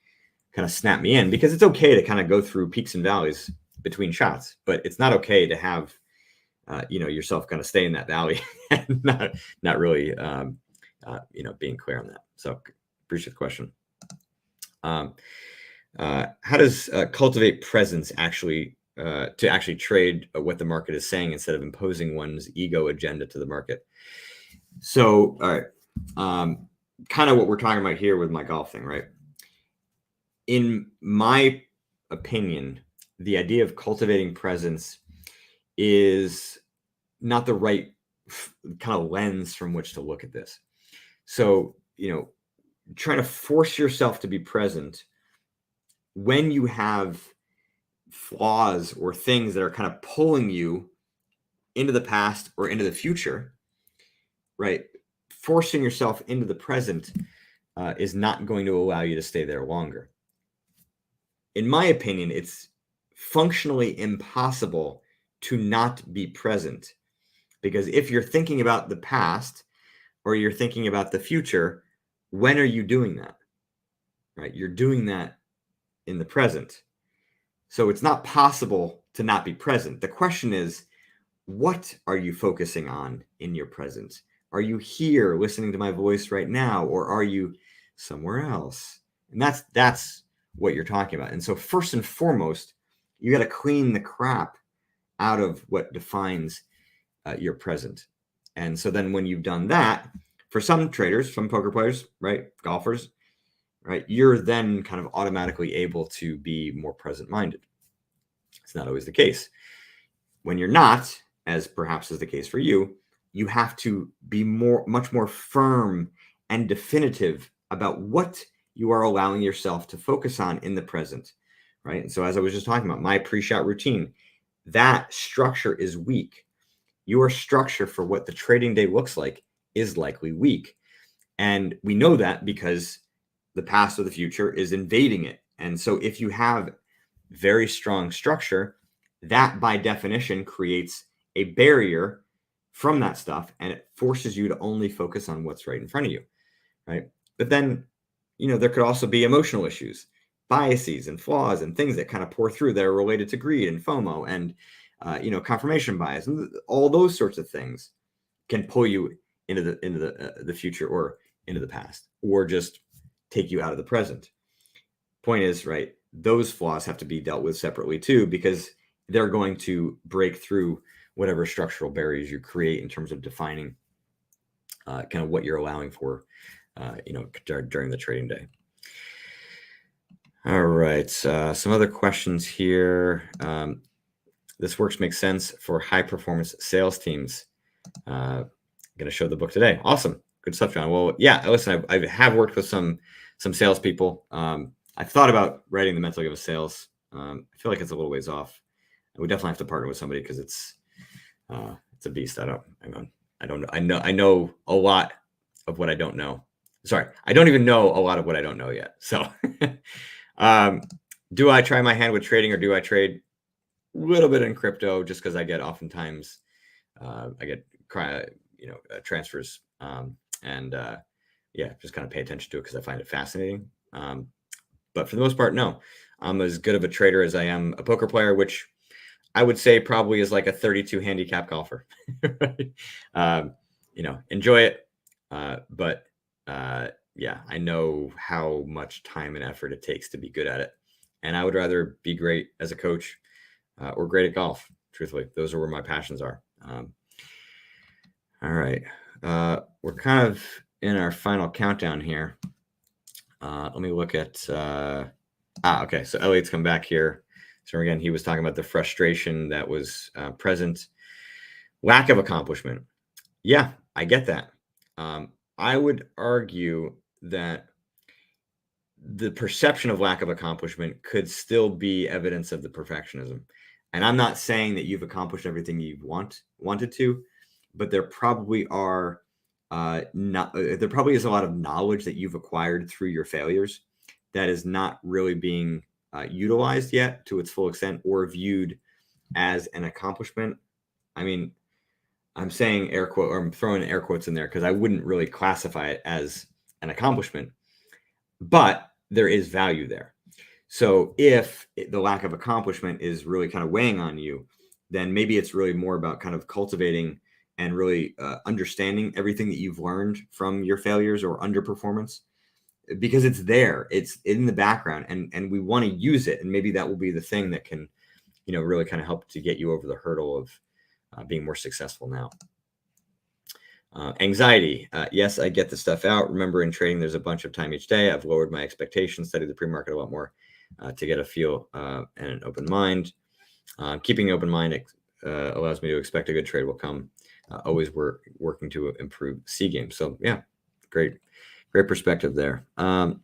kind of snap me in, because it's okay to kind of go through peaks and valleys between shots, but it's not okay to have, yourself kind of stay in that valley and not really, being clear on that. So appreciate the question. How does cultivate presence to actually trade what the market is saying instead of imposing one's ego agenda to the market? So, all right, kind of what we're talking about here with my golf thing, right? In my opinion, the idea of cultivating presence is not the right kind of lens from which to look at this. So, trying to force yourself to be present when you have flaws or things that are kind of pulling you into the past or into the future, right? Forcing yourself into the present is not going to allow you to stay there longer. In my opinion, it's functionally impossible to not be present, because if you're thinking about the past or you're thinking about the future, when are you doing that? Right? You're doing that in the present. So it's not possible to not be present. The question is, what are you focusing on in your present? Are you here listening to my voice right now, or are you somewhere else? And that's what you're talking about. And so first and foremost, you got to clean the crap out of what defines your present. And so then when you've done that, for some traders, some poker players, right, golfers, right, you're then kind of automatically able to be more present-minded. It's not always the case. When you're not, as perhaps is the case for you, you have to be much more firm and definitive about what you are allowing yourself to focus on in the present, right? And so as I was just talking about, my pre-shot routine, that structure is weak. Your structure for what the trading day looks like is likely weak. And we know that because the past or the future is invading it. And so if you have very strong structure, that by definition creates a barrier from that stuff, and it forces you to only focus on what's right in front of you, right? But then, there could also be emotional issues, biases and flaws and things that kind of pour through that are related to greed and FOMO and, confirmation bias, and all those sorts of things can pull you into the future or into the past, or just take you out of the present. Point is, right, those flaws have to be dealt with separately too, because they're going to break through whatever structural barriers you create in terms of defining kind of what you're allowing for, during the trading day. All right, some other questions here. This works makes sense for high performance sales teams. Going to show the book today. Awesome, good stuff, John. Well, yeah, listen, I have worked with some salespeople. I've thought about writing the mental game of sales. I feel like it's a little ways off. We definitely have to partner with somebody because it's a beast. I know a lot of what I don't know. Sorry, I don't even know a lot of what I don't know yet. So, do I try my hand with trading, or do I trade a little bit in crypto just because I get oftentimes transfers just kind of pay attention to it because I find it fascinating. But for the most part, no. I'm as good of a trader as I am a poker player, which I would say probably is like a 32 handicap golfer. Enjoy it. But I know how much time and effort it takes to be good at it. And I would rather be great as a coach or great at golf. Truthfully, those are where my passions are. All right. We're kind of in our final countdown here. Let me look at, okay. So Elliot's come back here. So again, he was talking about the frustration that was present, lack of accomplishment. Yeah, I get that. I would argue that the perception of lack of accomplishment could still be evidence of the perfectionism. And I'm not saying that you've accomplished everything you've wanted to, but there probably are there probably is a lot of knowledge that you've acquired through your failures that is not really being utilized yet to its full extent or viewed as an accomplishment. I mean, I'm saying air quote, or I'm throwing air quotes in there because I wouldn't really classify it as an accomplishment, but there is value there. So if the lack of accomplishment is really kind of weighing on you, then maybe it's really more about kind of cultivating and really understanding everything that you've learned from your failures or underperformance, because it's there, it's in the background, and we want to use it. And maybe that will be the thing that can, really kind of help to get you over the hurdle of being more successful now. Anxiety. Yes, I get the stuff out. Remember, in trading, there's a bunch of time each day. I've lowered my expectations, studied the pre-market a lot more to get a feel and an open mind. Keeping an open mind allows me to expect a good trade will come. Always working to improve C game. So yeah, great perspective there. Do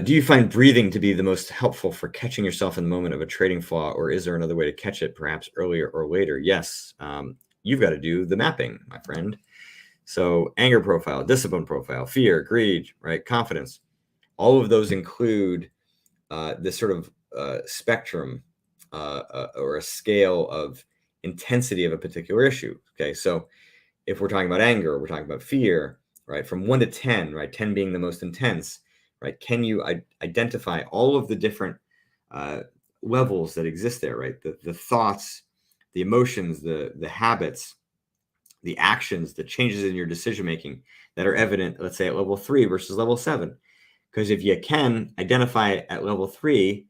you find breathing to be the most helpful for catching yourself in the moment of a trading flaw, or is there another way to catch it, perhaps earlier or later? Yes. You've got to do the mapping, my friend. So anger profile, discipline profile, fear, greed, right? Confidence. All of those include this sort of spectrum or a scale of intensity of a particular issue. Okay. So if we're talking about anger, we're talking about fear, right? From 1 to 10, right? 10 being the most intense, right? Can you identify all of the different levels that exist there, right? The thoughts, the emotions, the habits, the actions, the changes in your decision-making that are evident, let's say at level 3 versus level 7. Because if you can identify at level 3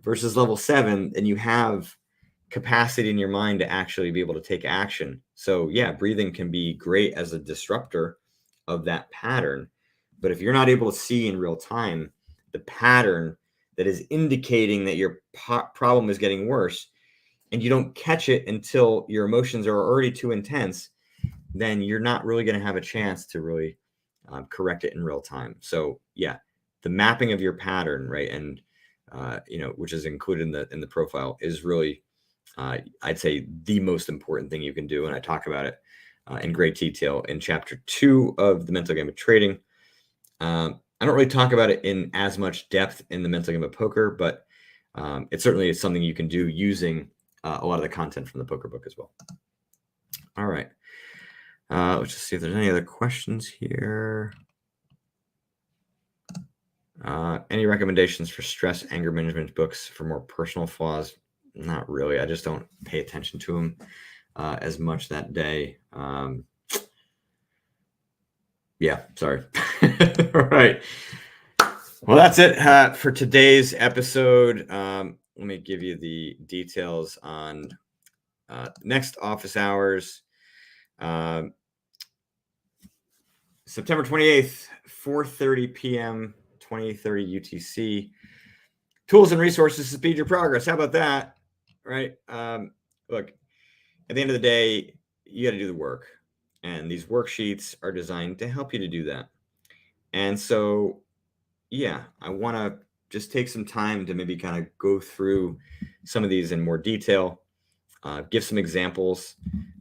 versus level 7, then you have capacity in your mind to actually be able to take action. So yeah, breathing can be great as a disruptor of that pattern. But if you're not able to see in real time the pattern that is indicating that your problem is getting worse, and you don't catch it until your emotions are already too intense, then you're not really going to have a chance to really correct it in real time. So yeah, the mapping of your pattern, right, and which is included in the profile, is really I'd say the most important thing you can do. And I talk about it in great detail in chapter 2 of the Mental Game of Trading. I don't really talk about it in as much depth in the Mental Game of Poker, but it certainly is something you can do using a lot of the content from the poker book as well. All right. Let's just see if there's any other questions here. Any recommendations for stress, anger management books for more personal flaws? Not really. I just don't pay attention to them as much that day. Yeah, sorry. All right. Well, that's it for today's episode. Let me give you the details on Next office hours, September 28th, 4:30 p.m., 2030 UTC. Tools and resources to speed your progress. How about that? Right? Look, at the end of the day, you got to do the work. And these worksheets are designed to help you to do that. And so, yeah, I want to just take some time to maybe kind of go through some of these in more detail, give some examples.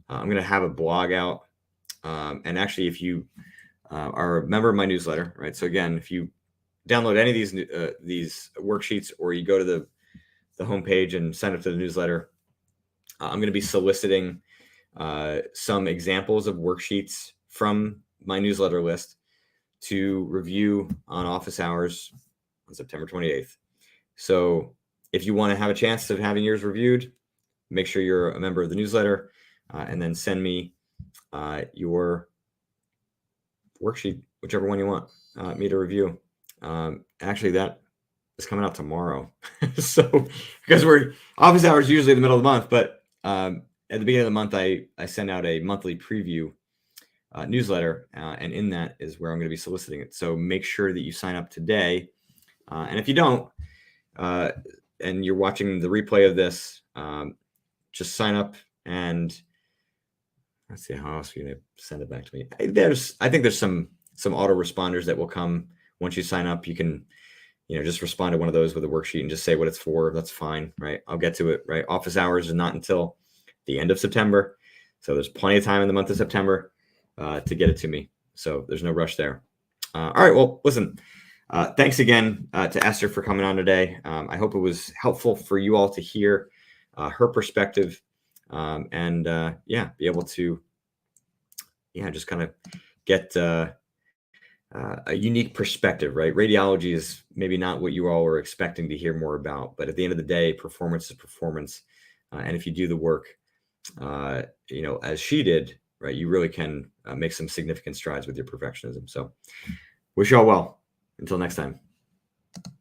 I'm going to have a blog out. And actually, if you are a member of my newsletter, right? So again, if you download any of these worksheets, or you go to the homepage and sign up to the newsletter, I'm going to be soliciting some examples of worksheets from my newsletter list to review on office hours on September 28th. So if you want to have a chance of having yours reviewed, make sure you're a member of the newsletter, and then send me your worksheet, whichever one you want me to review. Actually, that is coming out tomorrow. So because we're office hours usually in the middle of the month, but at the beginning of the month, I send out a monthly preview newsletter, and in that is where I'm going to be soliciting it. So make sure that you sign up today. And if you don't, and you're watching the replay of this, just sign up, and let's see, how else are you going to send it back to me? I think there's some autoresponders that will come once you sign up. You can, just respond to one of those with a worksheet and just say what it's for. That's fine, right? I'll get to it, right? Office hours is not until the end of September. So there's plenty of time in the month of September to get it to me. So there's no rush there. All right, well, listen, thanks again to Esther for coming on today. I hope it was helpful for you all to hear her perspective, and be able to, just kind of get a unique perspective, right? Radiology is maybe not what you all were expecting to hear more about, but at the end of the day, performance is performance. And if you do the work, as she did, right, you really can make some significant strides with your perfectionism. So wish you all well. Until next time.